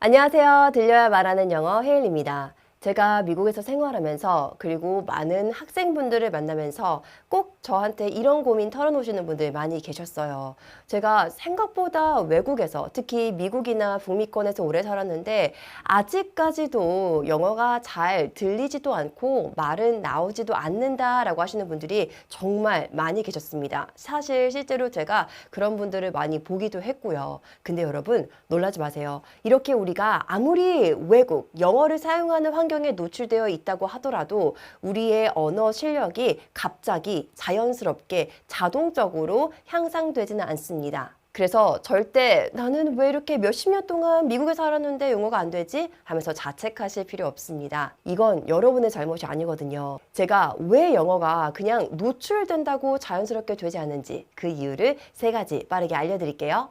안녕하세요. 들려야 말하는 영어 헤일입니다. 제가 미국에서 생활하면서 그리고 많은 학생분들을 만나면서 꼭 저한테 이런 고민 털어놓으시는 분들 많이 계셨어요. 제가 생각보다 외국에서 특히 미국이나 북미권에서 오래 살았는데 아직까지도 영어가 잘 들리지도 않고 말은 나오지도 않는다라고 하시는 분들이 정말 많이 계셨습니다. 사실 실제로 제가 그런 분들을 많이 보기도 했고요. 근데 여러분 놀라지 마세요. 이렇게 우리가 아무리 외국 영어를 사용하는 환경에 노출되어 있다고 하더라도 우리의 언어 실력이 갑자기 자연스럽게 자동적으로 향상되지는 않습니다. 그래서 절대 나는 왜 이렇게 몇십 년 동안 미국에 살았는데 영어가 안 되지? 하면서 자책하실 필요 없습니다. 이건 여러분의 잘못이 아니거든요. 제가 왜 영어가 그냥 노출된다고 자연스럽게 되지 않는지 그 이유를 세 가지 빠르게 알려드릴게요.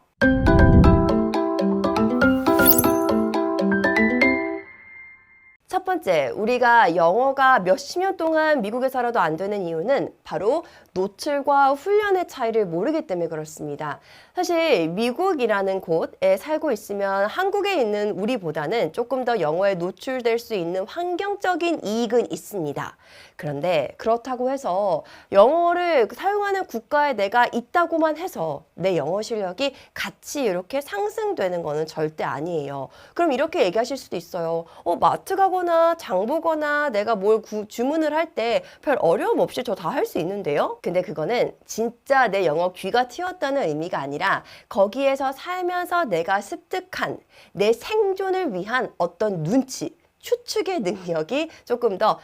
첫 번째, 우리가 영어가 몇십 년 동안 미국에 살아도 안 되는 이유는 바로 노출과 훈련의 차이를 모르기 때문에 그렇습니다. 사실 미국이라는 곳에 살고 있으면 한국에 있는 우리보다는 조금 더 영어에 노출될 수 있는 환경적인 이익은 있습니다. 그런데 그렇다고 해서 영어를 사용하는 국가에 내가 있다고만 해서 내 영어 실력이 같이 이렇게 상승되는 거는 절대 아니에요. 그럼 이렇게 얘기하실 수도 있어요. 마트 가거나 장 보거나 내가 뭘 주문을 할 때 별 어려움 없이 저 다 할 수 있는데요? 근데 그거는 진짜 내 영어 귀가 튀었다는 의미가 아니라 거기에서 살면서 내가 습득한 내 생존을 위한 어떤 눈치, 추측의 능력이 조금 더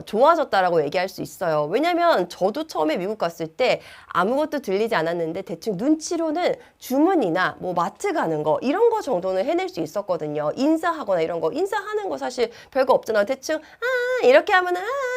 좋아졌다라고 얘기할 수 있어요. 왜냐면 저도 처음에 미국 갔을 때 아무것도 들리지 않았는데 대충 눈치로는 주문이나 뭐 마트 가는 거 이런 거 정도는 해낼 수 있었거든요. 인사하거나 이런 거 인사하는 거 사실 별거 없잖아요. 대충 이렇게 하면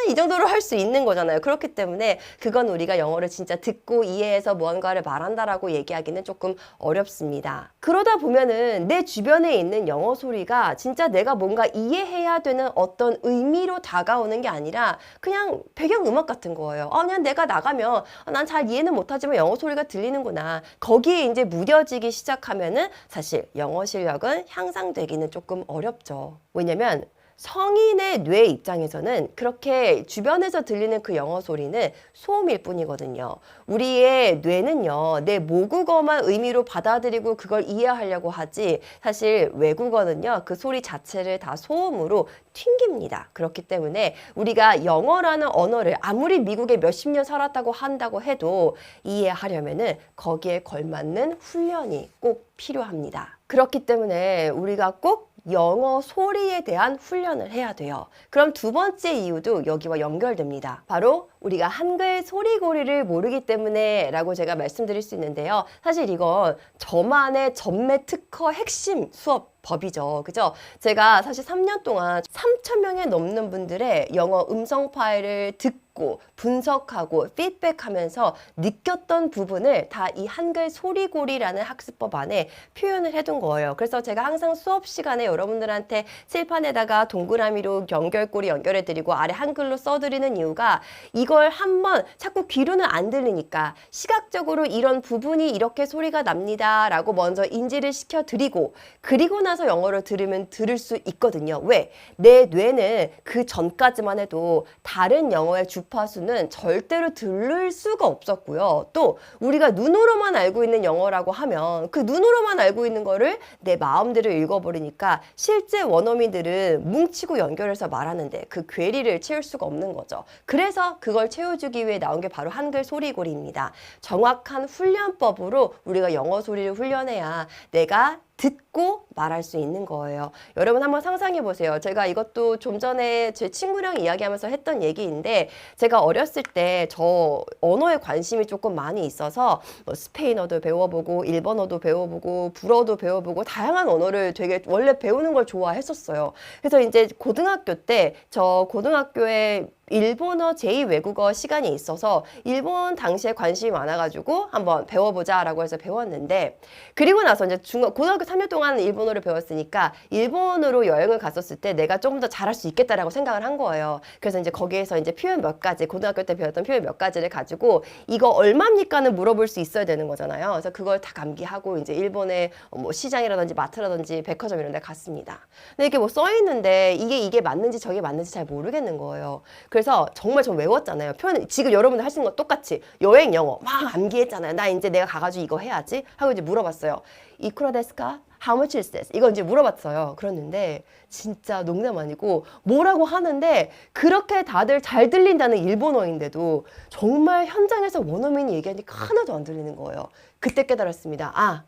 이 정도로 할 수 있는 거잖아요. 그렇기 때문에 그건 우리가 영어를 진짜 듣고 이해해서 무언가를 말한다라고 얘기하기는 조금 어렵습니다. 그러다 보면은 내 주변에 있는 영어 소리가 진짜 내가 뭔가 이해해야 되는 어떤 의미로 다가오는 게 아니라 그냥 배경음악 같은 거예요. 그냥 내가 나가면 난 잘 이해는 못하지만 영어 소리가 들리는구나. 거기에 이제 무뎌지기 시작하면은 사실 영어 실력은 향상되기는 조금 어렵죠. 왜냐면 성인의 뇌 입장에서는 그렇게 주변에서 들리는 그 영어 소리는 소음일 뿐이거든요. 우리의 뇌는요, 내 모국어만 의미로 받아들이고 그걸 이해하려고 하지 사실 외국어는요, 그 소리 자체를 다 소음으로 튕깁니다. 그렇기 때문에 우리가 영어라는 언어를 아무리 미국에 몇십 년 살았다고 한다고 해도 이해하려면은 거기에 걸맞는 훈련이 꼭 필요합니다. 그렇기 때문에 우리가 꼭 영어 소리에 대한 훈련을 해야 돼요. 그럼 두 번째 이유도 여기와 연결됩니다. 바로 우리가 한글 소리고리를 모르기 때문에 라고 제가 말씀드릴 수 있는데요. 사실 이건 저만의 전매 특허 핵심 수업 법이죠. 그죠? 제가 사실 3년 동안 3,000명에 넘는 분들의 영어 음성 파일을 듣고 분석하고 피드백하면서 느꼈던 부분을 다 이 한글 소리고리라는 학습법 안에 표현을 해둔 거예요. 그래서 제가 항상 수업 시간에 여러분들한테 칠판에다가 동그라미로 연결고리 연결해드리고 아래 한글로 써드리는 이유가 이걸 한번 자꾸 귀로는 안 들리니까 시각적으로 이런 부분이 이렇게 소리가 납니다 라고 먼저 인지를 시켜드리고 그리고 나서 영어를 들으면 들을 수 있거든요. 왜? 내 뇌는 그 전까지만 해도 다른 영어의 주파수는 절대로 들을 수가 없었고요. 또 우리가 눈으로만 알고 있는 영어라고 하면 그 눈으로만 알고 있는 거를 내 마음대로 읽어버리니까 실제 원어민들은 뭉치고 연결해서 말하는데 그 괴리를 채울 수가 없는 거죠. 그래서 그걸 채워주기 위해 나온 게 바로 한글 소리고리입니다. 정확한 훈련법으로 우리가 영어 소리를 훈련해야 내가 듣고 말할 수 있는 거예요. 여러분 한번 상상해 보세요. 제가 이것도 좀 전에 제 친구랑 이야기하면서 했던 얘기인데 제가 어렸을 때 저 언어에 관심이 조금 많이 있어서 뭐 스페인어도 배워보고 일본어도 배워보고 불어도 배워보고 다양한 언어를 되게 원래 배우는 걸 좋아했었어요. 그래서 이제 고등학교 때 저 고등학교에 일본어 제2외국어 시간이 있어서 일본 당시에 관심이 많아가지고 한번 배워보자라고 해서 배웠는데, 그리고 나서 이제 고등학교 3년 동안 일본어를 배웠으니까 일본으로 여행을 갔었을 때 내가 조금 더 잘할 수 있겠다라고 생각을 한 거예요. 그래서 이제 거기에서 이제 표현 몇 가지, 고등학교 때 배웠던 표현 몇 가지를 가지고 이거 얼마입니까는 물어볼 수 있어야 되는 거잖아요. 그래서 그걸 다 암기하고 이제 일본의 뭐 시장이라든지 마트라든지 백화점 이런 데 갔습니다. 근데 이렇게 뭐 써 있는데 이게 맞는지 저게 맞는지 잘 모르겠는 거예요. 그래서 정말 전 외웠잖아요. 표현, 지금 여러분들 하시는 거 똑같이 여행 영어 막 암기했잖아요. 나 이제 내가 가가지고 이거 해야지 하고 이제 물어봤어요. 이쿠라 데스까? How much is this? 이거 이제 물어봤어요. 그랬는데 진짜 농담 아니고 뭐라고 하는데 그렇게 다들 잘 들린다는 일본어인데도 정말 현장에서 원어민이 얘기하니까 하나도 안 들리는 거예요. 그때 깨달았습니다. 아,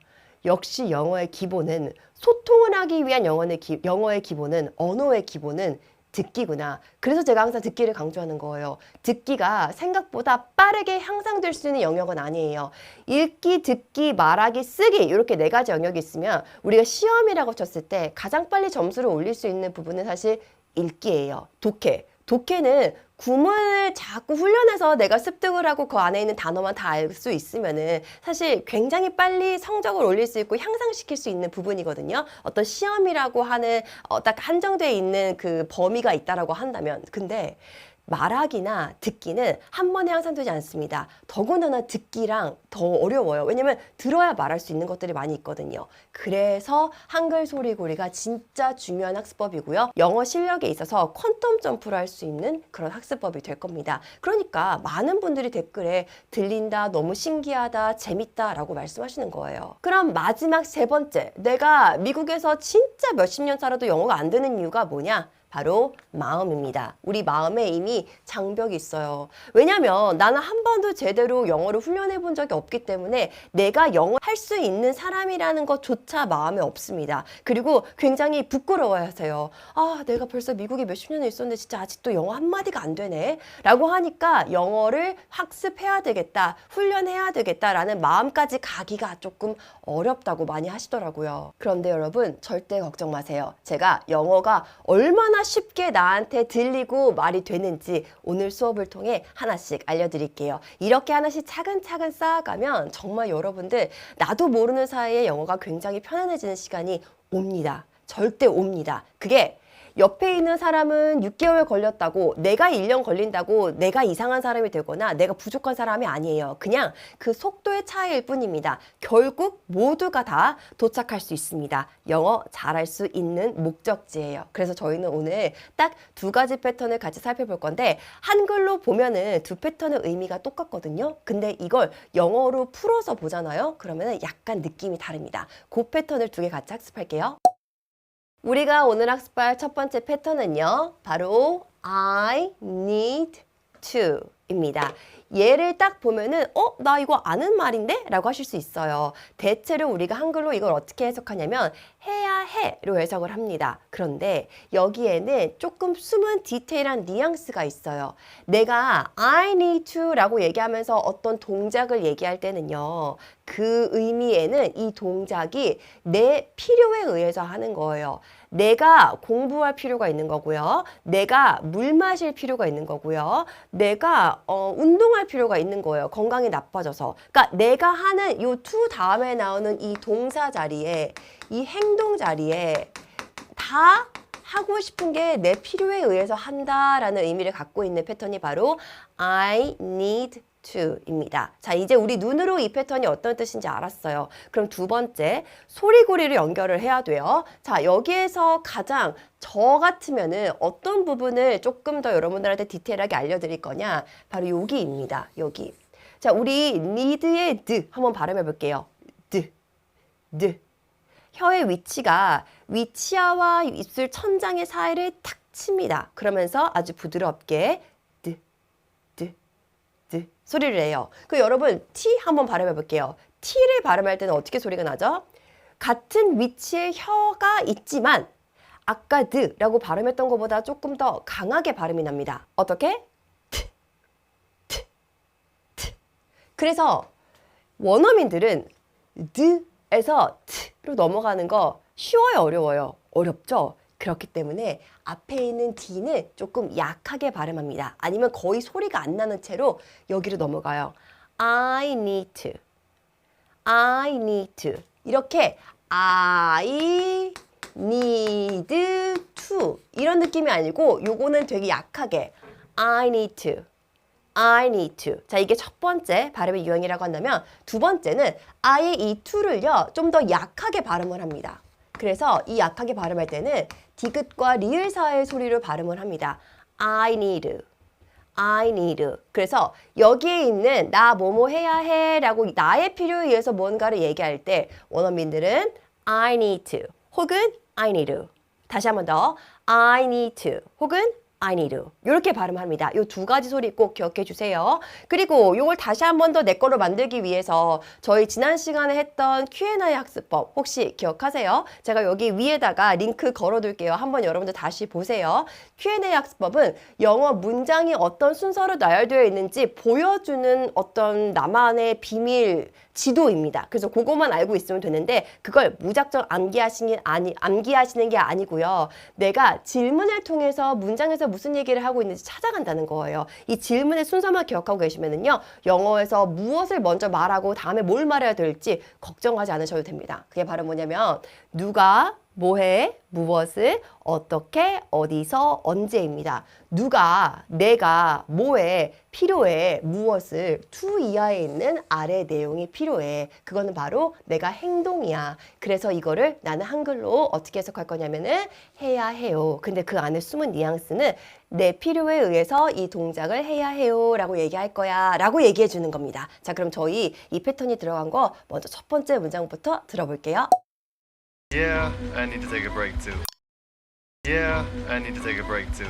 역시 영어의 기본은, 소통을 하기 위한 영어의 기본은, 언어의 기본은 듣기구나. 그래서 제가 항상 듣기를 강조하는 거예요. 듣기가 생각보다 빠르게 향상될 수 있는 영역은 아니에요. 읽기, 듣기, 말하기, 쓰기 이렇게 4가지 영역이 있으면 우리가 시험이라고 쳤을 때 가장 빨리 점수를 올릴 수 있는 부분은 사실 읽기예요. 독해. 독해는 구문을 자꾸 훈련해서 내가 습득을 하고 그 안에 있는 단어만 다 알 수 있으면은 사실 굉장히 빨리 성적을 올릴 수 있고 향상시킬 수 있는 부분이거든요. 어떤 시험이라고 하는 딱 한정되어 있는 그 범위가 있다라고 한다면. 근데 말하기나 듣기는 한 번에 향상되지 않습니다. 더군다나 듣기랑 더 어려워요. 왜냐면 들어야 말할 수 있는 것들이 많이 있거든요. 그래서 한글 소리고리가 진짜 중요한 학습법이고요. 영어 실력에 있어서 퀀텀 점프를 할 수 있는 그런 학습법이 될 겁니다. 그러니까 많은 분들이 댓글에 들린다, 너무 신기하다, 재밌다 라고 말씀하시는 거예요. 그럼 마지막 3번째, 내가 미국에서 진짜 몇십 년 살아도 영어가 안 되는 이유가 뭐냐? 바로 마음입니다. 우리 마음에 이미 장벽이 있어요. 왜냐면 나는 한 번도 제대로 영어를 훈련해 본 적이 없기 때문에 내가 영어 할 수 있는 사람이라는 것조차 마음에 없습니다. 그리고 굉장히 부끄러워하세요. 아, 내가 벌써 미국에 몇십 년을 있었는데 진짜 아직도 영어 한마디가 안 되네 라고 하니까 영어를 학습해야 되겠다, 훈련해야 되겠다라는 마음까지 가기가 조금 어렵다고 많이 하시더라고요. 그런데 여러분 절대 걱정 마세요. 제가 영어가 얼마나 쉽게 나한테 들리고 말이 되는지 오늘 수업을 통해 하나씩 알려드릴게요. 이렇게 하나씩 차근차근 쌓아가면 정말 여러분들 나도 모르는 사이에 영어가 굉장히 편안해지는 시간이 옵니다. 절대 옵니다. 그게 옆에 있는 사람은 6개월 걸렸다고, 내가 1년 걸린다고 내가 이상한 사람이 되거나 내가 부족한 사람이 아니에요. 그냥 그 속도의 차이일 뿐입니다. 결국 모두가 다 도착할 수 있습니다. 영어 잘할 수 있는 목적지예요. 그래서 저희는 오늘 딱 2가지 패턴을 같이 살펴볼 건데 한글로 보면은 2 패턴의 의미가 똑같거든요. 근데 이걸 영어로 풀어서 보잖아요. 그러면은 약간 느낌이 다릅니다. 그 패턴을 2개 같이 학습할게요. 우리가 오늘 학습할 첫 번째 패턴은요, 바로 I need to 입니다. 얘를 딱 보면은 나 이거 아는 말인데? 라고 하실 수 있어요. 대체로 우리가 한글로 이걸 어떻게 해석하냐면 해야 해로 해석을 합니다. 그런데 여기에는 조금 숨은 디테일한 뉘앙스가 있어요. 내가 I need to 라고 얘기하면서 어떤 동작을 얘기할 때는요, 그 의미에는 이 동작이 내 필요에 의해서 하는 거예요. 내가 공부할 필요가 있는 거고요. 내가 물 마실 필요가 있는 거고요. 내가 운동할 필요가 있는 거예요. 건강이 나빠져서. 그러니까 내가 하는 요 to 다음에 나오는 이 동사 자리에, 이 행동 자리에 다 하고 싶은 게 내 필요에 의해서 한다라는 의미를 갖고 있는 패턴이 바로 I need to입니다. 자, 이제 우리 눈으로 이 패턴이 어떤 뜻인지 알았어요. 그럼 2번째, 소리고리를 연결을 해야 돼요. 자, 여기에서 가장 저 같으면은 어떤 부분을 조금 더 여러분들한테 디테일하게 알려드릴 거냐? 바로 여기입니다. 여기. 자, 우리 need의 d 한번 발음해 볼게요. d. 혀의 위치가 위치아와 입술 천장의 사이를 탁 칩니다. 그러면서 아주 부드럽게 소리를 내요. 그 여러분 T 한번 발음해 볼게요. T를 발음할 때는 어떻게 소리가 나죠? 같은 위치에 혀가 있지만 아까 드라고 발음했던 것보다 조금 더 강하게 발음이 납니다. 어떻게? 트. 그래서 원어민들은 드에서 트로 넘어가는 거 쉬워요, 어려워요? 어렵죠? 그렇기 때문에 앞에 있는 D는 조금 약하게 발음합니다. 아니면 거의 소리가 안 나는 채로 여기로 넘어가요. I need to. I need to. 이렇게 I need to 이런 느낌이 아니고 요거는 되게 약하게 I need to. I need to. 자, 이게 첫 번째 발음의 유형이라고 한다면 두 번째는 I의 이 to를요. 좀 더 약하게 발음을 합니다. 그래서 이 약하게 발음할 때는 디귿과 리을 사이의 소리로 발음을 합니다. I need. I need. 그래서 여기에 있는 나 뭐뭐 해야 해 라고 나의 필요에 의해서 뭔가를 얘기할 때 원어민들은 I need to 혹은 I need. 다시 한 번 더 I need to 혹은 I need. 이렇게 발음합니다. 이 두 가지 소리 꼭 기억해 주세요. 그리고 이걸 다시 한 번 더 내 거로 만들기 위해서 저희 지난 시간에 했던 Q&A 학습법 혹시 기억하세요? 제가 여기 위에다가 링크 걸어둘게요. 한번 여러분들 다시 보세요. Q&A 학습법은 영어 문장이 어떤 순서로 나열되어 있는지 보여주는 어떤 나만의 비밀 지도입니다. 그래서 그것만 알고 있으면 되는데 그걸 무작정 암기하시는 게 아니고요. 내가 질문을 통해서 문장에서 무슨 얘기를 하고 있는지 찾아간다는 거예요. 이 질문의 순서만 기억하고 계시면은요. 영어에서 무엇을 먼저 말하고 다음에 뭘 말해야 될지 걱정하지 않으셔도 됩니다. 그게 바로 뭐냐면 누가 뭐해, 무엇을, 어떻게, 어디서, 언제입니다. 누가, 내가, 뭐해, 필요해, 무엇을, to 이하에 있는 아래 내용이 필요해. 그거는 바로 내가 행동이야. 그래서 이거를 나는 한글로 어떻게 해석할 거냐면은 해야 해요. 근데 그 안에 숨은 뉘앙스는 내 필요에 의해서 이 동작을 해야 해요 라고 얘기할 거야 라고 얘기해 주는 겁니다. 자, 그럼 저희 이 패턴이 들어간 거 먼저 첫 번째 문장부터 들어볼게요. Yeah, I need to take a break too. Yeah, I need to take a break too.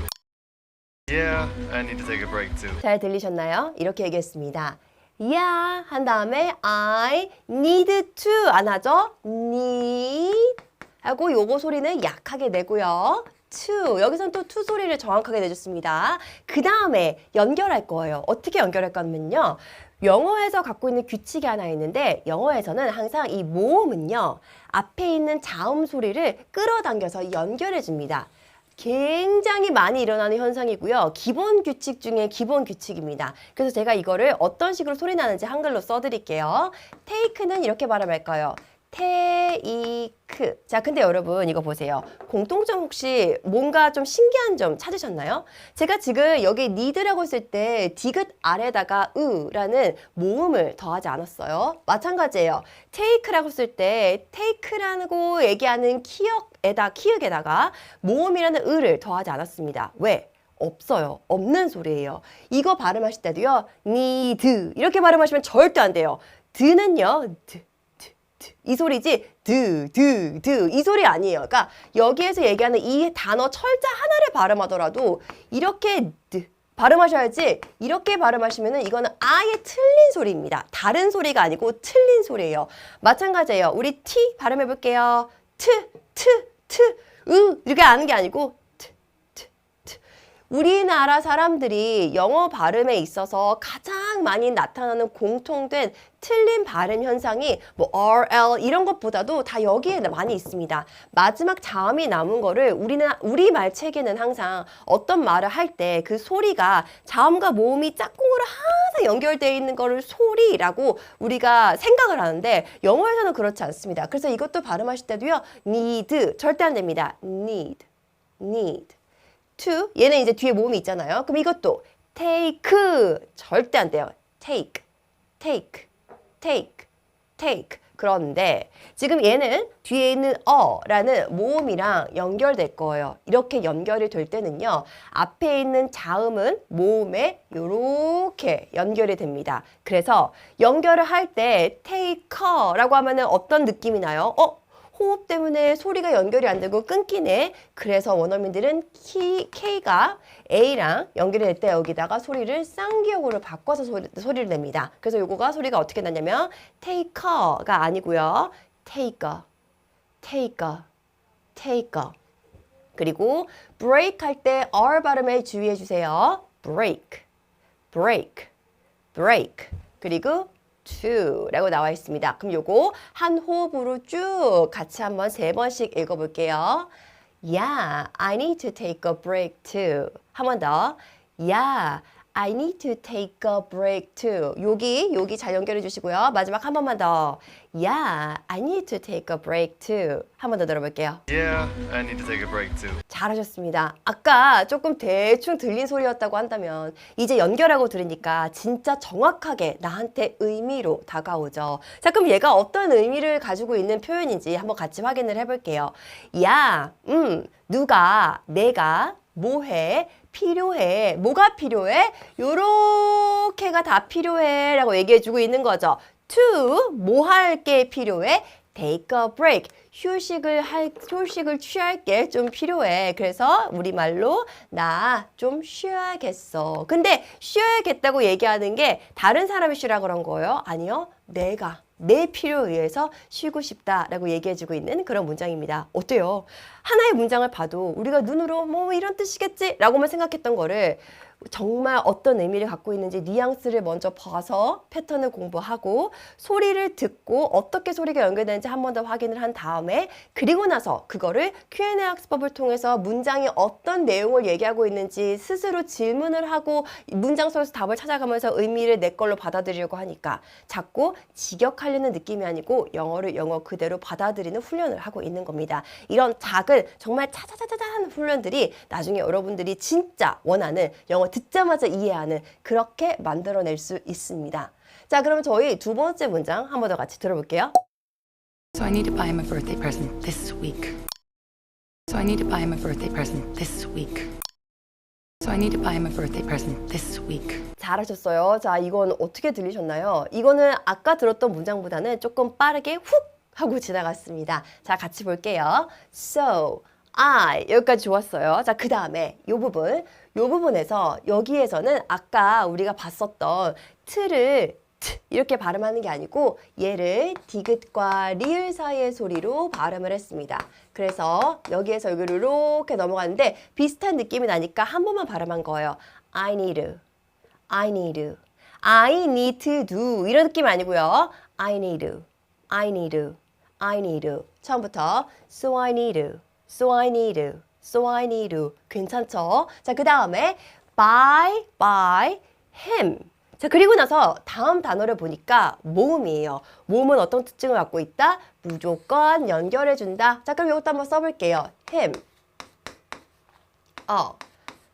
Yeah, I need to take a break too. 잘 들리셨나요? 이렇게 얘기했습니다. Yeah 한 다음에 I need to 안 하죠? need 하고 요거 소리는 약하게 내고요. to 여기서는 또 to 소리를 정확하게 내줬습니다. 그 다음에 연결할 거예요. 어떻게 연결할 거냐면요. 영어에서 갖고 있는 규칙이 하나 있는데 영어에서는 항상 이 모음은요. 앞에 있는 자음 소리를 끌어당겨서 연결해 줍니다. 굉장히 많이 일어나는 현상이고요. 기본 규칙 중에 기본 규칙입니다. 그래서 제가 이거를 어떤 식으로 소리 나는지 한글로 써드릴게요. take는 이렇게 발음할까요? 테이크. 자, 근데 여러분 이거 보세요. 공통점 혹시 뭔가 좀 신기한 점 찾으셨나요? 제가 지금 여기 need라고 했을 때 디귿 아래다가 으라는 모음을 더하지 않았어요. 마찬가지예요. take라고 했을 때 take라고 얘기하는 키읔에다가 모음이라는 으를 더하지 않았습니다. 왜? 없어요. 없는 소리예요. 이거 발음하실 때도요. need 이렇게 발음하시면 절대 안 돼요. 드는요. 이 소리지 이 소리 아니에요. 그러니까 여기에서 얘기하는 이 단어 철자 하나를 발음하더라도 이렇게 발음하셔야지 이렇게 발음하시면은 이거는 아예 틀린 소리입니다. 다른 소리가 아니고 틀린 소리예요. 마찬가지예요. 우리 T 발음해 볼게요. 이렇게 하는 게 아니고 우리나라 사람들이 영어 발음에 있어서 가장 많이 나타나는 공통된 틀린 발음 현상이 뭐 RL 이런 것보다도 다 여기에 많이 있습니다. 마지막 자음이 남은 거를 우리말 체계는 항상 어떤 말을 할 때 그 소리가 자음과 모음이 짝꿍으로 항상 연결되어 있는 거를 소리라고 우리가 생각을 하는데 영어에서는 그렇지 않습니다. 그래서 이것도 발음하실 때도요. need 절대 안 됩니다. need to 얘는 이제 뒤에 모음이 있잖아요. 그럼 이것도 take 절대 안 돼요. take. 그런데 지금 얘는 뒤에 있는 어라는 모음이랑 연결될 거예요. 이렇게 연결이 될 때는요. 앞에 있는 자음은 모음에 이렇게 연결이 됩니다. 그래서 연결을 할 때 take라고 하면은 어떤 느낌이 나요? 호흡 때문에 소리가 연결이 안 되고 끊기네. 그래서 원어민들은 K가 A랑 연결이 될 때 여기다가 소리를 쌍기역으로 바꿔서 소리를 냅니다. 그래서 요거가 소리가 어떻게 나냐면 take가 아니고요. taker. 그리고 break 할 때 R 발음에 주의해 주세요. break. 그리고 to라고 나와 있습니다. 그럼 요거 한 호흡으로 쭉 같이 한번 3번씩 읽어볼게요. Yeah, I need to take a break too. 한 번 더. Yeah, I need to take a break too. 여기 잘 연결해 주시고요. 마지막 한 번만 더. Yeah, I need to take a break too. 한 번 더 들어볼게요. Yeah, I need to take a break too. 잘하셨습니다. 아까 조금 대충 들린 소리였다고 한다면 이제 연결하고 들으니까 진짜 정확하게 나한테 의미로 다가오죠. 자, 그럼 얘가 어떤 의미를 가지고 있는 표현인지 한번 같이 확인을 해볼게요. 야, 누가, 내가, 뭐해, 필요해, 뭐가 필요해? 요렇게가 다 필요해 라고 얘기해주고 있는 거죠. to, 뭐 할 게 필요해? take a break, 휴식을 취할 게 좀 필요해. 그래서 우리말로 나 좀 쉬어야겠어. 근데 쉬어야겠다고 얘기하는 게 다른 사람이 쉬라 그런 거예요? 아니요. 내가 내 필요에 의해서 쉬고 싶다라고 얘기해주고 있는 그런 문장입니다. 어때요? 하나의 문장을 봐도 우리가 눈으로 뭐 이런 뜻이겠지? 라고만 생각했던 거를 정말 어떤 의미를 갖고 있는지 뉘앙스를 먼저 봐서 패턴을 공부하고 소리를 듣고 어떻게 소리가 연결되는지 한 번 더 확인을 한 다음에 그리고 나서 그거를 Q&A 학습법을 통해서 문장이 어떤 내용을 얘기하고 있는지 스스로 질문을 하고 문장 속에서 답을 찾아가면서 의미를 내 걸로 받아들이려고 하니까 자꾸 직역하려는 느낌이 아니고 영어를 영어 그대로 받아들이는 훈련을 하고 있는 겁니다. 이런 작은 정말 차차차차한 훈련들이 나중에 여러분들이 진짜 원하는 영어 듣자마자 이해하는 그렇게 만들어낼 수 있습니다. 자, 그럼 저희 두 번째 문장 한 번 더 같이 들어볼게요. So I need to buy him a birthday present this week. So I need to buy him a birthday present this week. So I need to buy him a birthday present this week. 잘하셨어요. 자, 이건 어떻게 들리셨나요? 이거는 아까 들었던 문장보다는 조금 빠르게 훅 하고 지나갔습니다. 자, 같이 볼게요. So, I 여기까지 좋았어요. 자, 그 다음에 이 부분에서 여기에서는 아까 우리가 봤었던 트를 이렇게 발음하는 게 아니고 얘를 디귿과 리을 사이의 소리로 발음을 했습니다. 그래서 여기에서 여기로 이렇게 넘어가는데 비슷한 느낌이 나니까 한 번만 발음한 거예요. I need, I need, I need to do 이런 느낌 아니고요. I need, I need, I need 처음부터 So I need, So I need, So I need 괜찮죠? 자, 그 다음에 by him 자, 그리고 나서 다음 단어를 보니까 모음이에요. 모음은 어떤 특징을 갖고 있다? 무조건 연결해준다. 자, 그럼 이것도 한번 써볼게요. him.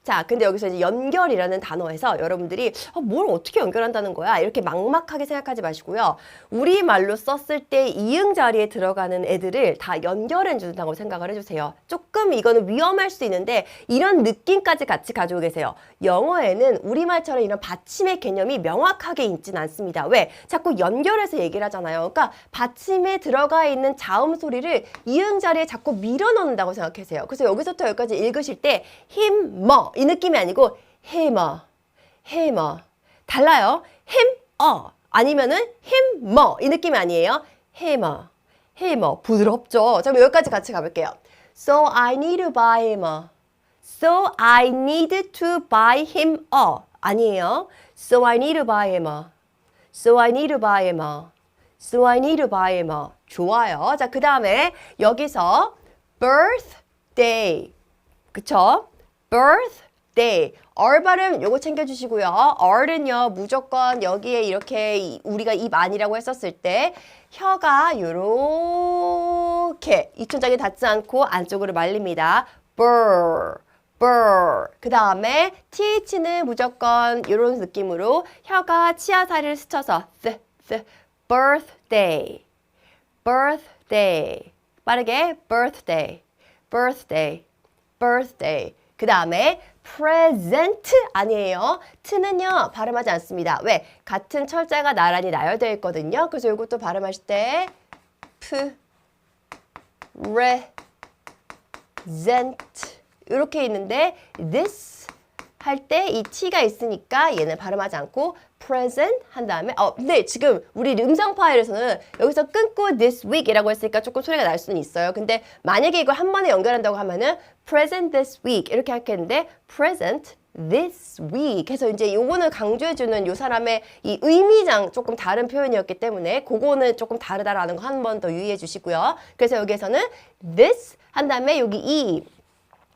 자, 근데 여기서 이제 연결이라는 단어에서 여러분들이 뭘 어떻게 연결한다는 거야? 이렇게 막막하게 생각하지 마시고요. 우리말로 썼을 때 이응 자리에 들어가는 애들을 다 연결해 준다고 생각을 해주세요. 조금 이거는 위험할 수 있는데 이런 느낌까지 같이 가지고 계세요. 영어에는 우리말처럼 이런 받침의 개념이 명확하게 있진 않습니다. 왜? 자꾸 연결해서 얘기를 하잖아요. 그러니까 받침에 들어가 있는 자음 소리를 이응 자리에 자꾸 밀어 넣는다고 생각하세요. 그래서 여기서부터 여기까지 읽으실 때 힘, 뭐 이 느낌이 아니고 hammer, hammer 달라요. hammer 아니면은 hammer 이 느낌이 아니에요. hammer, hammer 부드럽죠. 자, 그럼 여기까지 같이 가볼게요. So I need to buy him a. So I need to buy him a 아니에요. So I need to buy him a. So I need to buy him a. So I need to buy him a. 좋아요. 자, 그 다음에 여기서 birthday 그쵸? birthday. R 발음 요거 챙겨주시고요. R는요 무조건 여기에 이렇게 우리가 입 안이라고 했었을 때 혀가 요렇게 입천장에 닿지 않고 안쪽으로 말립니다. burr, burr. 그 다음에 TH는 무조건 요런 느낌으로 혀가 치아 사이를 스쳐서 birthday, birthday. 빠르게 birthday, birthday, birthday. 그 다음에 present 아니에요. t는요 발음하지 않습니다. 왜? 같은 철자가 나란히 나열되어 있거든요. 그래서 이것도 발음하실 때 present 이렇게 있는데 this 할 때 이 t가 있으니까 얘는 발음하지 않고 present 한 다음에 근데 지금 우리 음성 파일에서는 여기서 끊고 this week이라고 했으니까 조금 소리가 날 수는 있어요. 근데 만약에 이걸 한 번에 연결한다고 하면은 present this week 이렇게 하겠는데 present this week 해서 이제 요거는 강조해주는 요 사람의 이 의미상 조금 다른 표현이었기 때문에 그거는 조금 다르다라는 거 한 번 더 유의해 주시고요. 그래서 여기에서는 this 한 다음에 여기 이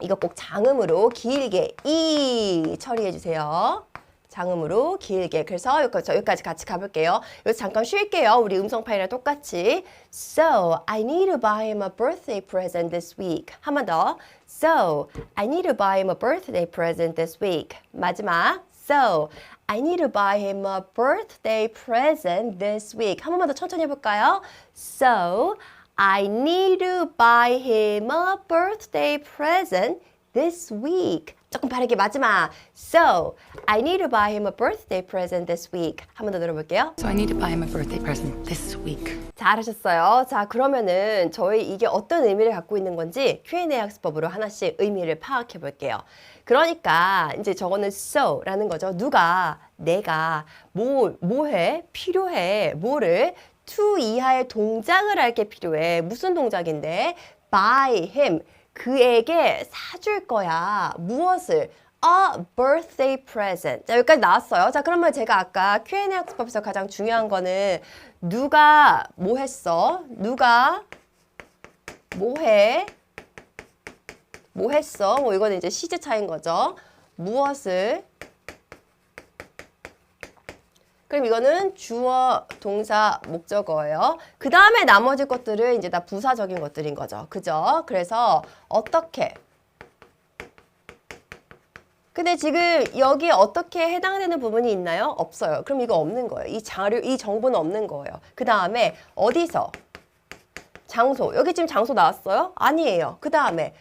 이거 꼭 장음으로 길게 이 처리해 주세요. 장음으로 길게. 그래서 여기까지 같이 가볼게요. 여기서 잠깐 쉴게요. 우리 음성 파일이랑 똑같이. So, I need to buy him a birthday present this week. 한 번 더. So, I need to buy him a birthday present this week. 마지막. So, I need to buy him a birthday present this week. 한 번만 더 천천히 해볼까요? So, I need to buy him a birthday present this week. 조금 빠르게 마지막. So, I need to buy him a birthday present this week. 한 번 더 들어볼게요. So I need to buy him a birthday present this week. 잘하셨어요. 자, 그러면은 저희 이게 어떤 의미를 갖고 있는 건지 Q&A 학습법으로 하나씩 의미를 파악해 볼게요. 그러니까 이제 저거는 so라는 거죠. 누가, 내가, 뭐해, 필요해, 뭐를 to 이하의 동작을 할 게 필요해. 무슨 동작인데? Buy him. 그에게 사줄 거야. 무엇을? A birthday present. 자, 여기까지 나왔어요. 자, 그러면 제가 아까 Q&A 학습법에서 가장 중요한 거는 누가 뭐 했어? 누가 뭐 해? 뭐 했어? 뭐 이거는 이제 시제 차인 거죠. 무엇을? 그럼 이거는 주어, 동사, 목적어예요. 그 다음에 나머지 것들은 이제 다 부사적인 것들인 거죠. 그죠? 그래서 어떻게? 근데 지금 여기 어떻게 해당되는 부분이 있나요? 없어요. 그럼 이거 없는 거예요. 이 정보는 없는 거예요. 그 다음에 어디서? 장소. 여기 지금 장소 나왔어요? 아니에요. 그 다음에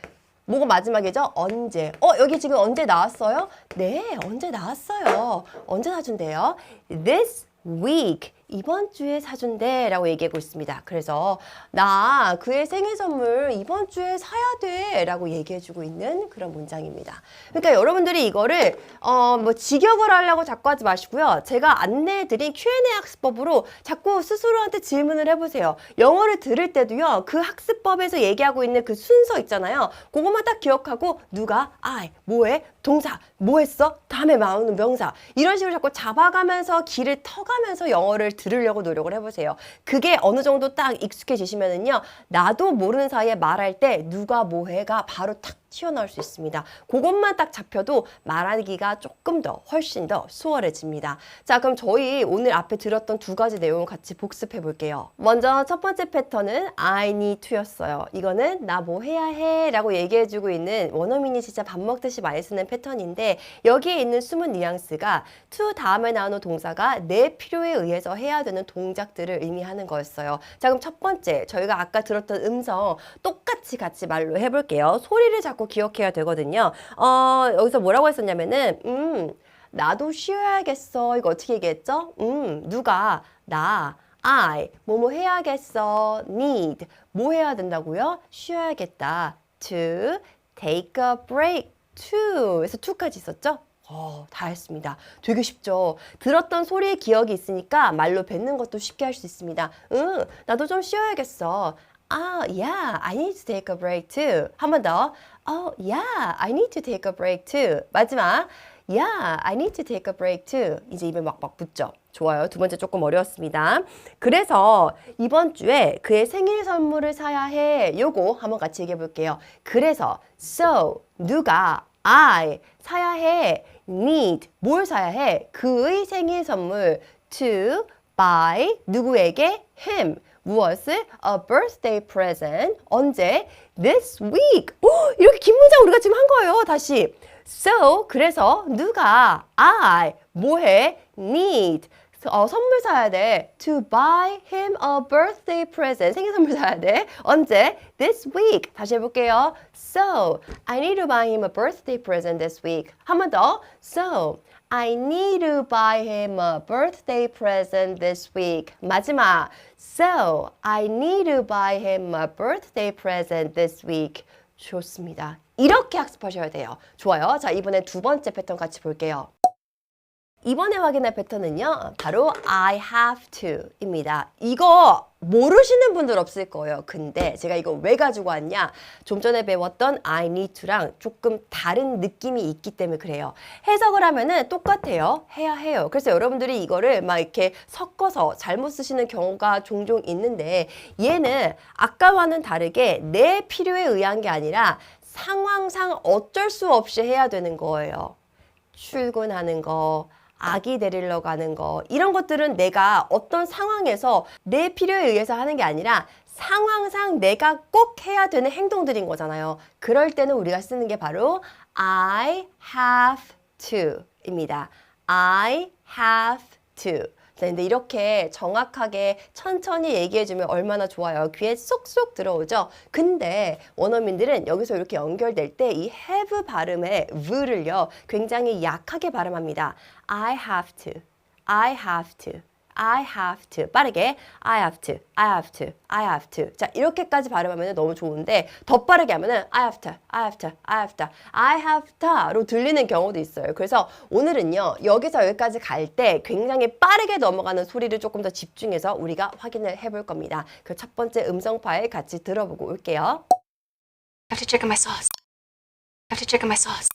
뭐가 마지막이죠? 언제. 여기 지금 언제 나왔어요? 네, 언제 나왔어요. 언제 사준대요? This week. 이번 주에 사준대 라고 얘기하고 있습니다. 그래서 나 그의 생일 선물 이번 주에 사야 돼 라고 얘기해주고 있는 그런 문장입니다. 그러니까 여러분들이 이거를 뭐 직역을 하려고 자꾸 하지 마시고요. 제가 안내해드린 Q&A 학습법으로 자꾸 스스로한테 질문을 해보세요. 영어를 들을 때도요. 그 학습법에서 얘기하고 있는 그 순서 있잖아요. 그것만 딱 기억하고 누가, I, 뭐해, 동사, 뭐 했어, 다음에 나오는 명사 이런 식으로 자꾸 잡아가면서 길을 터가면서 영어를 들으려고 노력을 해보세요. 그게 어느 정도 딱 익숙해지시면은요. 나도 모르는 사이에 말할 때 누가 뭐해가 바로 탁 튀어나올 수 있습니다. 그것만 딱 잡혀도 말하기가 조금 더 훨씬 더 수월해집니다. 자, 그럼 저희 오늘 앞에 들었던 두 가지 내용을 같이 복습해 볼게요. 먼저 첫 번째 패턴은 I need to였어요. 이거는 나 뭐 해야 해 라고 얘기해주고 있는 원어민이 진짜 밥 먹듯이 많이 쓰는 패턴인데 여기에 있는 숨은 뉘앙스가 to 다음에 나오는 동사가 내 필요에 의해서 해야 되는 동작들을 의미하는 거였어요. 자, 그럼 첫 번째 저희가 아까 들었던 음성 똑같이 같이 말로 해볼게요. 소리를 자꾸 기억해야 되거든요. 여기서 뭐라고 했었냐면은 나도 쉬어야겠어. 이거 어떻게 얘기했죠? 누가 나 I 뭐뭐 해야겠어. need 뭐 해야 된다고요? 쉬어야겠다. to take a break. to 그래서 to까지 있었죠? 다 했습니다. 되게 쉽죠? 들었던 소리의 기억이 있으니까 말로 뱉는 것도 쉽게 할 수 있습니다. 나도 좀 쉬어야겠어. Yeah, I need to take a break too. 한 번 더. Yeah, I need to take a break too. 마지막. Yeah, I need to take a break too. 이제 입에 막 붙죠. 좋아요. 두 번째 조금 어려웠습니다. 그래서 이번 주에 그의 생일 선물을 사야 해. 요거 한번 같이 얘기해 볼게요. 그래서 so 누가 I 사야 해. need 뭘 사야 해? 그의 생일 선물 to buy 누구에게? him 무엇을? A birthday present. 언제? This week. 이렇게 긴 문장 우리가 지금 한 거예요. 다시. So, 그래서 누가 I 뭐해? need 선물 사야 돼. To buy him a birthday present. 생일 선물 사야 돼. 언제? This week. 다시 해볼게요. So, I need to buy him a birthday present this week. 한 번 더. So, I need to buy him a birthday present this week. 마지막. So, I need to buy him a birthday present this week. 좋습니다. 이렇게 학습하셔야 돼요. 좋아요. 자, 이번엔 두 번째 패턴 같이 볼게요. 이번에 확인할 패턴은요. 바로 I have to입니다. 이거 모르시는 분들 없을 거예요. 근데 제가 이거 왜 가지고 왔냐? 좀 전에 배웠던 I need to랑 조금 다른 느낌이 있기 때문에 그래요. 해석을 하면은 똑같아요. 해야 해요. 그래서 여러분들이 이거를 막 이렇게 섞어서 잘못 쓰시는 경우가 종종 있는데 얘는 아까와는 다르게 내 필요에 의한 게 아니라 상황상 어쩔 수 없이 해야 되는 거예요. 출근하는 거, 아기 데리러 가는 거, 이런 것들은 내가 어떤 상황에서 내 필요에 의해서 하는 게 아니라 상황상 내가 꼭 해야 되는 행동들인 거잖아요. 그럴 때는 우리가 쓰는 게 바로 I have to 입니다. I have to. 근데 이렇게 정확하게 천천히 얘기해주면 얼마나 좋아요. 귀에 쏙쏙 들어오죠. 근데 원어민들은 여기서 이렇게 연결될 때 이 have 발음의 v를요 굉장히 약하게 발음합니다. I have to, I have to, I have to. 빠르게 I have to, I have to, I have to. 자, 이렇게까지 발음하면 너무 좋은데 더 빠르게 하면은 I have to, I have to, I have to, I have to로 들리는 경우도 있어요. 그래서 오늘은요 여기서 여기까지 갈 때 굉장히 빠르게 넘어가는 소리를 조금 더 집중해서 우리가 확인을 해볼 겁니다. 그 첫 번째 음성 파일 같이 들어보고 올게요. I have to check on my sauce. I have to check on my sauce.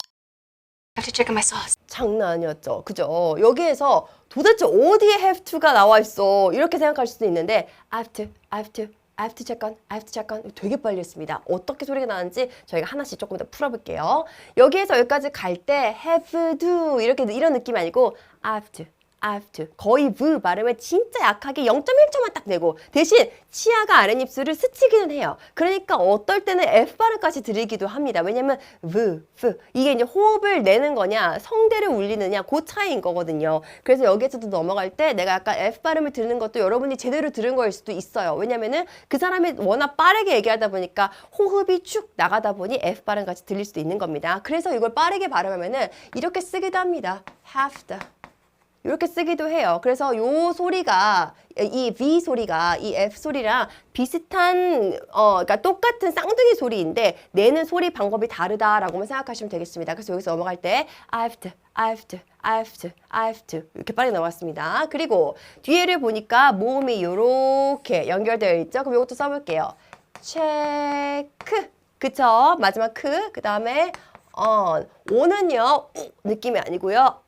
I have to check on my sauce. 장난 아니었죠. 그죠? 여기에서 도대체 어디에 have to가 나와 있어? 이렇게 생각할 수도 있는데 I have to, I have to, I have to check on, I have to check on. 되게 빨리 했습니다. 어떻게 소리가 나는지 저희가 하나씩 조금 더 풀어볼게요. 여기에서 여기까지 갈 때 have to 이렇게 이런 느낌이 아니고 I have to, I have to. 거의 V 발음을 진짜 약하게 0.1초만 딱 내고 대신 치아가 아랫입술을 스치기는 해요. 그러니까 어떨 때는 F 발음까지 들리기도 합니다. 왜냐면 V, F 이게 이제 호흡을 내는 거냐 성대를 울리느냐 그 차이인 거거든요. 그래서 여기에서도 넘어갈 때 내가 약간 F 발음을 들는 것도 여러분이 제대로 들은 거일 수도 있어요. 왜냐면은 그 사람이 워낙 빠르게 얘기하다 보니까 호흡이 쭉 나가다 보니 F 발음 같이 들릴 수도 있는 겁니다. 그래서 이걸 빠르게 발음하면은 이렇게 쓰기도 합니다. have to. 이렇게 쓰기도 해요. 그래서 요 소리가 이 V 소리가 이 F 소리랑 비슷한 그러니까 똑같은 쌍둥이 소리인데 내는 소리 방법이 다르다라고만 생각하시면 되겠습니다. 그래서 여기서 넘어갈 때 I have to, I have to, I have to, I have to 이렇게 빨리 넘어갔습니다. 그리고 뒤에를 보니까 모음이 이렇게 연결되어 있죠. 그럼 이것도 써볼게요. 체크 그쵸? 마지막 그 다음에 on on은요 느낌이 아니고요.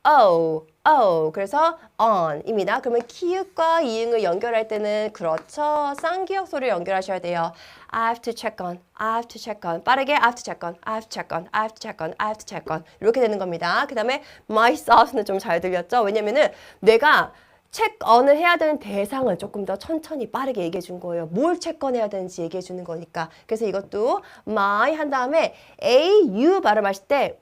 그래서 on입니다. 그러면 키읔과 이응을 연결할 때는 그렇죠. 쌍기역 소리를 연결하셔야 돼요. I have to check on, I have to check on. 빠르게 I have to check on, I have to check on, I have to check on, I have to check on. 이렇게 되는 겁니다. 그 다음에 my sauce는 좀 잘 들렸죠? 왜냐면은 내가 체크온을 해야 되는 대상을 조금 더 천천히 빠르게 얘기해 준 거예요. 뭘 체크온해야 되는지 얘기해 주는 거니까. 그래서 이것도 my 한 다음에 a, u 발음하실 때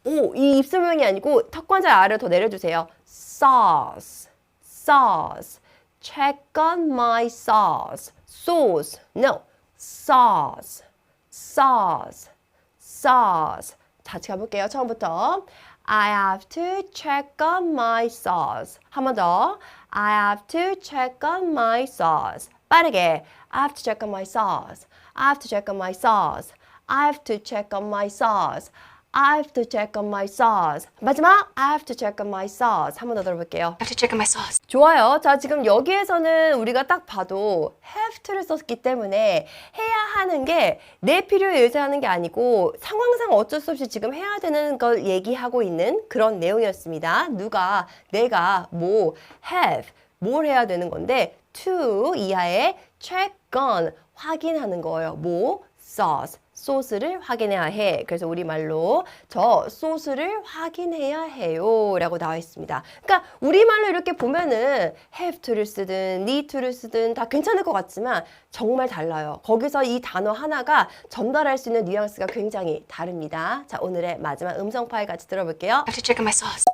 이 입술 모양이 아니고 턱관절 아래로 더 내려주세요. sauce, sauce. Check on my sauce. sauce. No. sauce, sauce, sauce. 같이 가볼게요. 처음부터. I have to check on my sauce. 한 번 더. I have to check on my sauce. 빠르게. I have to check on my sauce. I have to check on my sauce. I have to check on my sauce. I have to check on my sauce. 마지막 I have to check on my sauce. 한 번 더 들어볼게요. I have to check on my sauce. 좋아요. 자, 지금 여기에서는 우리가 딱 봐도 have to를 썼기 때문에 해야 하는 게 내 필요에 의해서 하는 게 아니고 상황상 어쩔 수 없이 지금 해야 되는 걸 얘기하고 있는 그런 내용이었습니다. 누가, 내가, 뭐, have, 뭘 해야 되는 건데 to 이하에 check on, 확인하는 거예요. 뭐, sauce. 소스를 확인해야 해. 그래서 우리말로 저 소스를 확인해야 해요 라고 나와 있습니다. 그러니까 우리말로 이렇게 보면은 have to를 쓰든 need to를 쓰든 다 괜찮을 것 같지만 정말 달라요. 거기서 이 단어 하나가 전달할 수 있는 뉘앙스가 굉장히 다릅니다. 자, 오늘의 마지막 음성 파일 같이 들어볼게요. I have to check on my sauce.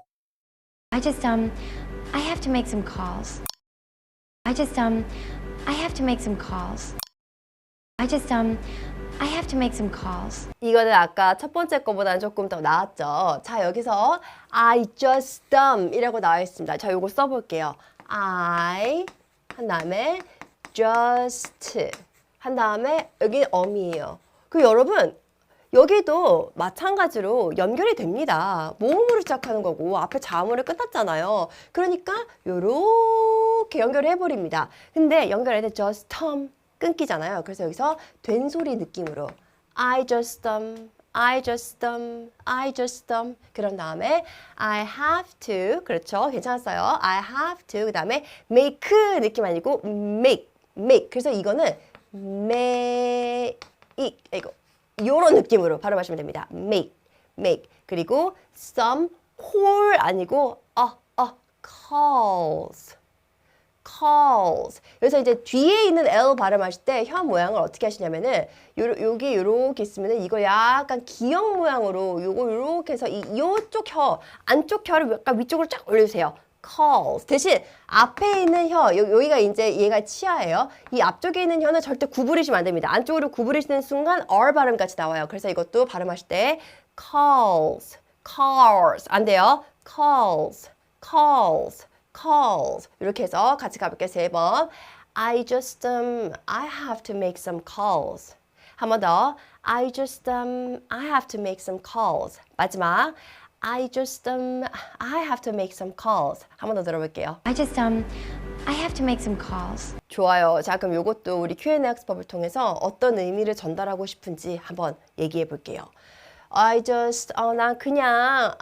I have to make some calls. I have to make some calls. I have to make some calls. 이거는 아까 첫 번째 거보다는 조금 더 나았죠. 자, 여기서 I just 이라고 나와 있습니다. 자, 요거 써볼게요. I 한 다음에 just 한 다음에 여기 엄이에요. 그 여러분 여기도 마찬가지로 연결이 됩니다. 모음으로 시작하는 거고 앞에 자음으로 끝났잖아요. 그러니까 요렇게 연결을 해버립니다. 근데 연결할 때 just 끊기잖아요. 그래서 여기서 된 소리 느낌으로 I just I just I just 그런 다음에 I have to 그렇죠. 괜찮았어요. I have to 그 다음에 make 느낌 아니고 make 그래서 이거는 make 이거 이런 느낌으로 발음하시면 됩니다. make. 그리고 some call 아니고 calls. 그래서 이제 뒤에 있는 L 발음하실 때 혀 모양을 어떻게 하시냐면은 여기 요렇게 있으면은 이거 약간 기역 모양으로 요거 요렇게 해서 요쪽 혀 안쪽 혀를 약간 위쪽으로 쫙 올려주세요. calls. 대신 앞에 있는 혀 여기가 이제 얘가 치아예요. 이 앞쪽에 있는 혀는 절대 구부리시면 안 됩니다. 안쪽으로 구부리시는 순간 R 발음 같이 나와요. 그래서 이것도 발음하실 때 calls 안 돼요. calls 이렇게 해서 같이 가볼게요. 3번. I have to make some calls. 한 번 더. I have to make some calls. 마지막. I have to make some calls. 한 번 더 들어볼게요. I have to make some calls. 좋아요. 자, 그럼 이것도 우리 Q&A 학습법을 통해서 어떤 의미를 전달하고 싶은지 한번 얘기해 볼게요. 난 그냥,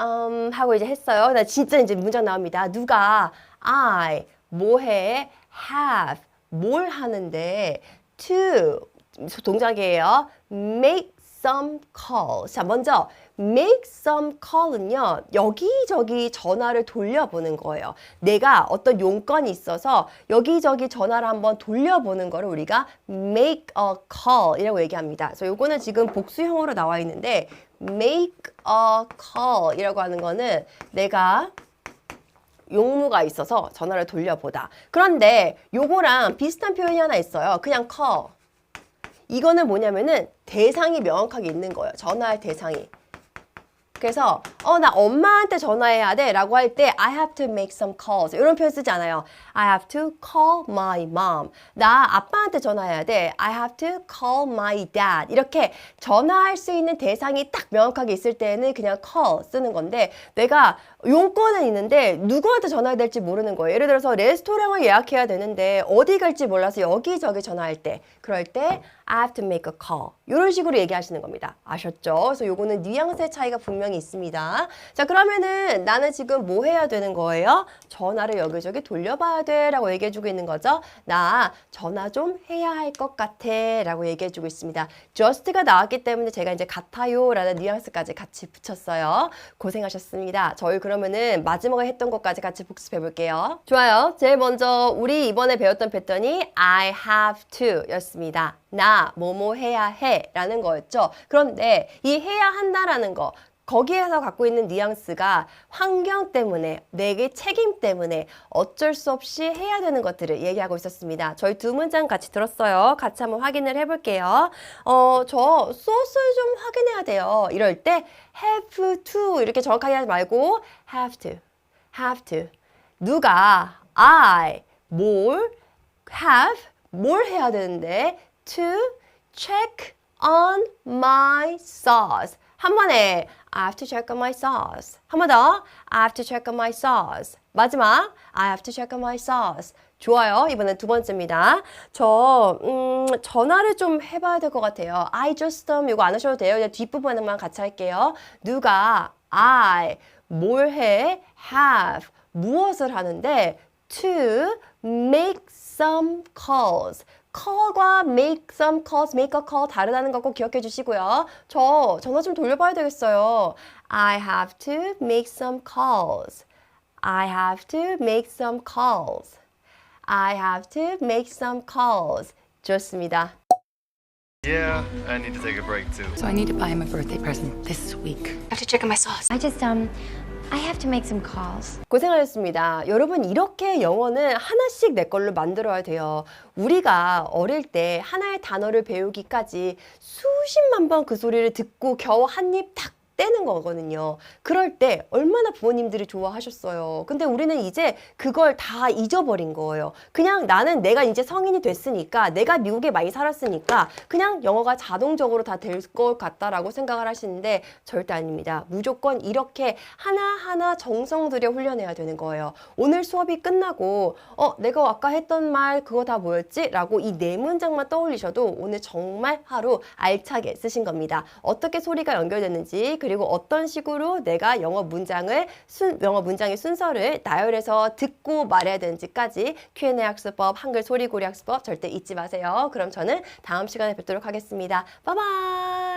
하고 이제 했어요. 나 진짜 이제 문장 나옵니다. 누가, 뭐해, have, 뭘 하는데, to, 동작이에요. make some calls. 자, 먼저, make some call은요, 여기저기 전화를 돌려보는 거예요. 내가 어떤 용건이 있어서 여기저기 전화를 한번 돌려보는 거를 우리가 make a call 이라고 얘기합니다. 그래서 요거는 지금 복수형으로 나와 있는데, make a call 이라고 하는 거는 내가 용무가 있어서 전화를 돌려보다. 그런데 요거랑 비슷한 표현이 하나 있어요. 그냥 call. 이거는 뭐냐면은 대상이 명확하게 있는 거예요. 전화할 대상이. 그래서 나 엄마한테 전화해야 돼 라고 할 때 I have to make some calls 이런 표현 쓰지 않아요. I have to call my mom. 나 아빠한테 전화해야 돼. I have to call my dad. 이렇게 전화할 수 있는 대상이 딱 명확하게 있을 때는 그냥 call 쓰는 건데 내가 용건은 있는데 누구한테 전화해야 될지 모르는 거예요. 예를 들어서 레스토랑을 예약해야 되는데 어디 갈지 몰라서 여기저기 전화할 때 그럴 때 I have to make a call. 이런 식으로 얘기하시는 겁니다. 아셨죠? 그래서 요거는 뉘앙스의 차이가 분명히 있습니다. 자, 그러면은 나는 지금 뭐 해야 되는 거예요? 전화를 여기저기 돌려봐야 돼 라고 얘기해주고 있는 거죠. 나 전화 좀 해야 할 것 같아 라고 얘기해주고 있습니다. just가 나왔기 때문에 제가 이제 같아요 라는 뉘앙스까지 같이 붙였어요. 고생하셨습니다. 저희 그러면은 마지막에 했던 것까지 같이 복습해 볼게요. 좋아요. 제일 먼저 우리 이번에 배웠던 패턴이 I have to 였습니다. 나 뭐뭐 해야 해 라는 거였죠. 그런데 이 해야 한다라는 거 거기에서 갖고 있는 뉘앙스가 환경 때문에 내게 책임 때문에 어쩔 수 없이 해야 되는 것들을 얘기하고 있었습니다. 저희 두 문장 같이 들었어요. 같이 한번 확인을 해볼게요. 저 소스를 좀 확인해야 돼요. 이럴 때 have to 이렇게 정확하게 하지 말고 have to 누가 뭘 해야 되는데 to check on my sauce. 한 번에 I have to check on my sauce. 한 번 더 I have to check on my sauce. 마지막 I have to check on my sauce. 좋아요. 이번엔 두 번째입니다. 전화를 좀 해봐야 될 것 같아요. I just 이거 안 하셔도 돼요. 그냥 뒷부분만 같이 할게요. 누가 뭘 해? have 무엇을 하는데 to make some calls. call과 make some calls, make a call 다르다는 거 꼭 기억해 주시고요. 저 전화 좀 돌려봐야 되겠어요. I have to make some calls. I have to make some calls. I have to make some calls. 좋습니다. Yeah, I need to take a break too. So I need to buy him a birthday present this week. I have to make some calls. 고생하셨습니다. 여러분 이렇게 영어는 하나씩 내 걸로 만들어야 돼요. 우리가 어릴 때 하나의 단어를 배우기까지 수십만 번 그 소리를 듣고 겨우 한 입 탁 떼는 거거든요. 그럴 때 얼마나 부모님들이 좋아하셨어요. 근데 우리는 이제 그걸 다 잊어버린 거예요. 그냥 나는 내가 이제 성인이 됐으니까 내가 미국에 많이 살았으니까 그냥 영어가 자동적으로 다 될 것 같다라고 생각을 하시는데 절대 아닙니다. 무조건 이렇게 하나하나 정성 들여 훈련해야 되는 거예요. 오늘 수업이 끝나고 내가 아까 했던 말 그거 다 뭐였지? 라고 이 네 문장만 떠올리셔도 오늘 정말 하루 알차게 쓰신 겁니다. 어떻게 소리가 연결됐는지 그리고 어떤 식으로 내가 영어 문장의 순서를 나열해서 듣고 말해야 되는지까지 Q&A 학습법, 한글 소리고리 학습법 절대 잊지 마세요. 그럼 저는 다음 시간에 뵙도록 하겠습니다. 바이바이.